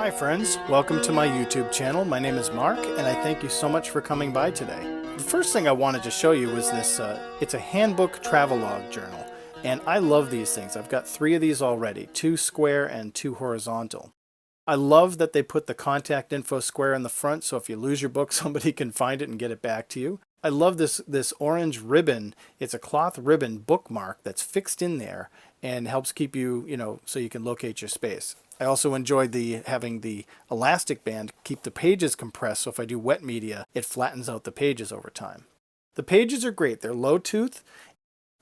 Hi friends, welcome to my YouTube channel. My name is Mark and I thank you so much for coming by today. The first thing I wanted to show you was this, it's a handbook travelogue journal, and I love these things. I've got 3 of these already, 2 square and 2 horizontal. I love that they put the contact info square in the front, so if you lose your book somebody can find it and get it back to you. I love this orange ribbon. It's a cloth ribbon bookmark that's fixed in there and helps keep you, so you can locate your space. I also enjoyed having the elastic band keep the pages compressed, so if I do wet media, it flattens out the pages over time. The pages are great. They're low tooth.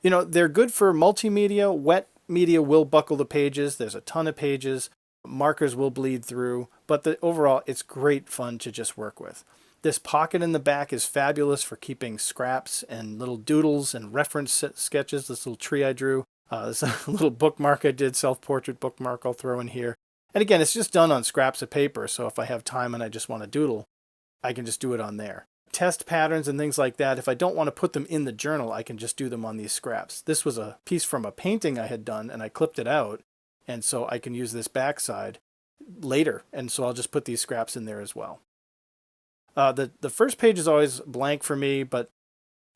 They're good for multimedia. Wet media will buckle the pages. There's a ton of pages. Markers will bleed through, but overall, it's great fun to just work with. This pocket in the back is fabulous for keeping scraps and little doodles and reference sketches. This little tree I drew. This little bookmark I did, self-portrait bookmark I'll throw in here. And again, it's just done on scraps of paper, so if I have time and I just want to doodle, I can just do it on there. Test patterns and things like that, if I don't want to put them in the journal, I can just do them on these scraps. This was a piece from a painting I had done, and I clipped it out, and so I can use this backside later, and so I'll just put these scraps in there as well. The first page is always blank for me, but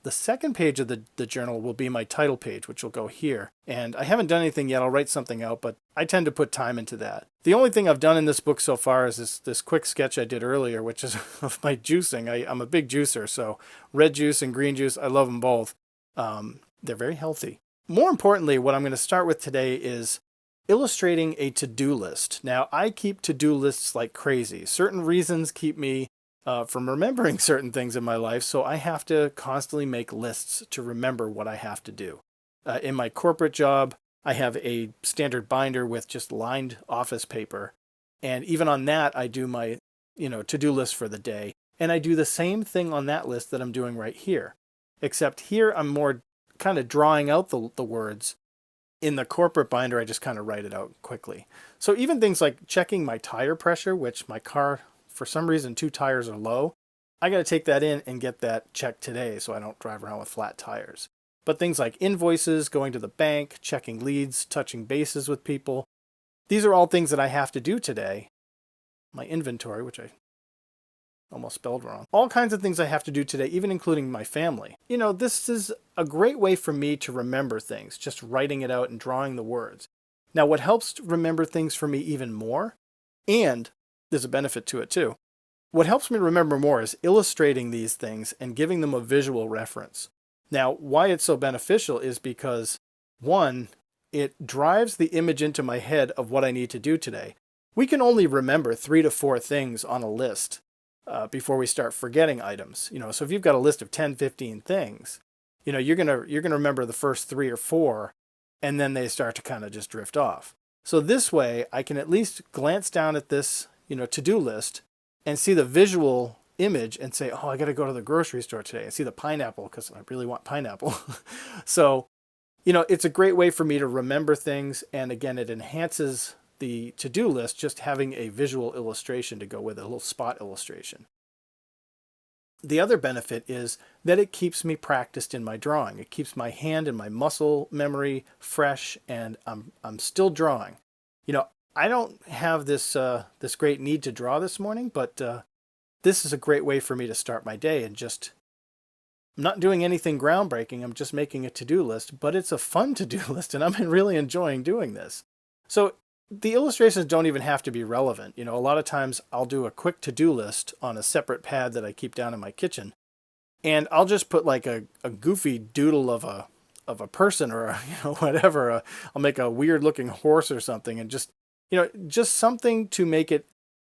the second page of the journal will be my title page, which will go here. And I haven't done anything yet. I'll write something out, but I tend to put time into that. The only thing I've done in this book so far is this quick sketch I did earlier, which is of my juicing. I'm a big juicer, so red juice and green juice, I love them both. They're very healthy. More importantly, what I'm going to start with today is illustrating a to-do list. Now, I keep to-do lists like crazy. Certain reasons keep me from remembering certain things in my life, so I have to constantly make lists to remember what I have to do. In my corporate job, I have a standard binder with just lined office paper, and even on that, I do my to-do list for the day, and I do the same thing on that list that I'm doing right here, except here I'm more kind of drawing out the words. In the corporate binder, I just kind of write it out quickly. So even things like checking my tire pressure, which my car, for some reason, 2 tires are low. I got to take that in and get that checked today so I don't drive around with flat tires. But things like invoices, going to the bank, checking leads, touching bases with people, these are all things that I have to do today. My inventory, which I almost spelled wrong. All kinds of things I have to do today, even including my family. This is a great way for me to remember things, just writing it out and drawing the words. Now, what helps to remember things for me even more, and there's a benefit to it too. What helps me remember more is illustrating these things and giving them a visual reference. Now, why it's so beneficial is because, 1, it drives the image into my head of what I need to do today. We can only remember 3 to 4 things on a list before we start forgetting items. So if you've got a list of 10, 15 things, you're gonna remember the first 3 or 4, and then they start to kind of just drift off. So this way, I can at least glance down at this to-do list and see the visual image and say, oh, I got to go to the grocery store today and see the pineapple because I really want pineapple. So, it's a great way for me to remember things. And again, it enhances the to-do list just having a visual illustration to go with it, a little spot illustration. The other benefit is that it keeps me practiced in my drawing. It keeps my hand and my muscle memory fresh, and I'm still drawing. I don't have this great need to draw this morning, but this is a great way for me to start my day and I'm not doing anything groundbreaking. I'm just making a to-do list, but it's a fun to-do list, and I'm really enjoying doing this. So the illustrations don't even have to be relevant. A lot of times I'll do a quick to-do list on a separate pad that I keep down in my kitchen, and I'll just put like a goofy doodle of a person or whatever. I'll make a weird looking horse or something, and just something to make it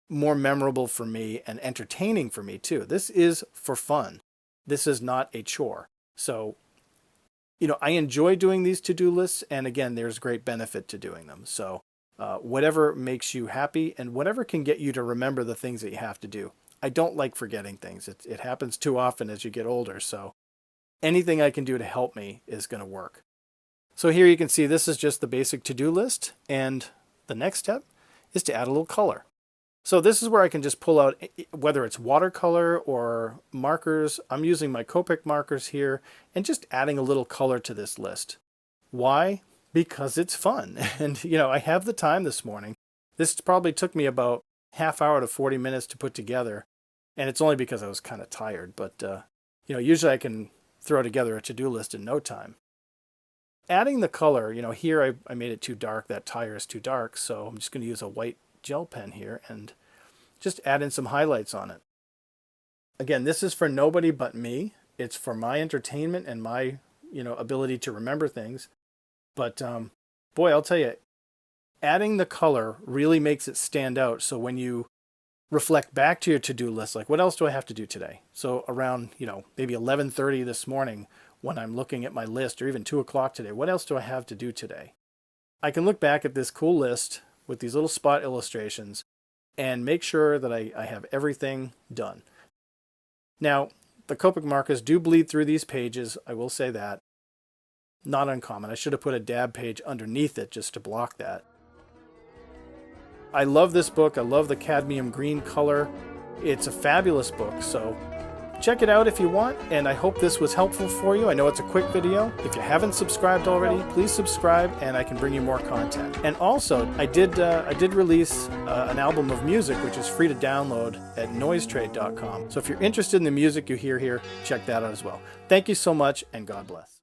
more memorable for me and entertaining for me too. This is for fun. This is not a chore. So, I enjoy doing these to-do lists, and again, there's great benefit to doing them. So, whatever makes you happy and whatever can get you to remember the things that you have to do. I don't like forgetting things. It happens too often as you get older. So, anything I can do to help me is going to work. So here you can see this is just the basic to-do list, and the next step is to add a little color. So this is where I can just pull out, whether it's watercolor or markers. I'm using my Copic markers here and just adding a little color to this list. Why? Because it's fun. And I have the time this morning. This probably took me about half hour to 40 minutes to put together. And it's only because I was kind of tired, but usually I can throw together a to-do list in no time. Adding the color, here I made it too dark. That tire is too dark, so I'm just going to use a white gel pen here and just add in some highlights on it. Again, this is for nobody but me. It's for my entertainment and my, ability to remember things. But boy, I'll tell you, adding the color really makes it stand out. So when you reflect back to your to-do list, like what else do I have to do today? So around, maybe 11:30 this morning when I'm looking at my list, or even 2 o'clock today, what else do I have to do today? I can look back at this cool list with these little spot illustrations and make sure that I have everything done. Now, the Copic markers do bleed through these pages, I will say that. Not uncommon. I should have put a dab page underneath it just to block that. I love this book. I love the cadmium green color. It's a fabulous book, so check it out if you want, and I hope this was helpful for you. I know it's a quick video. If you haven't subscribed already, please subscribe and I can bring you more content. And also, I did release an album of music which is free to download at noisetrade.com. So if you're interested in the music you hear here, check that out as well. Thank you so much, and God bless.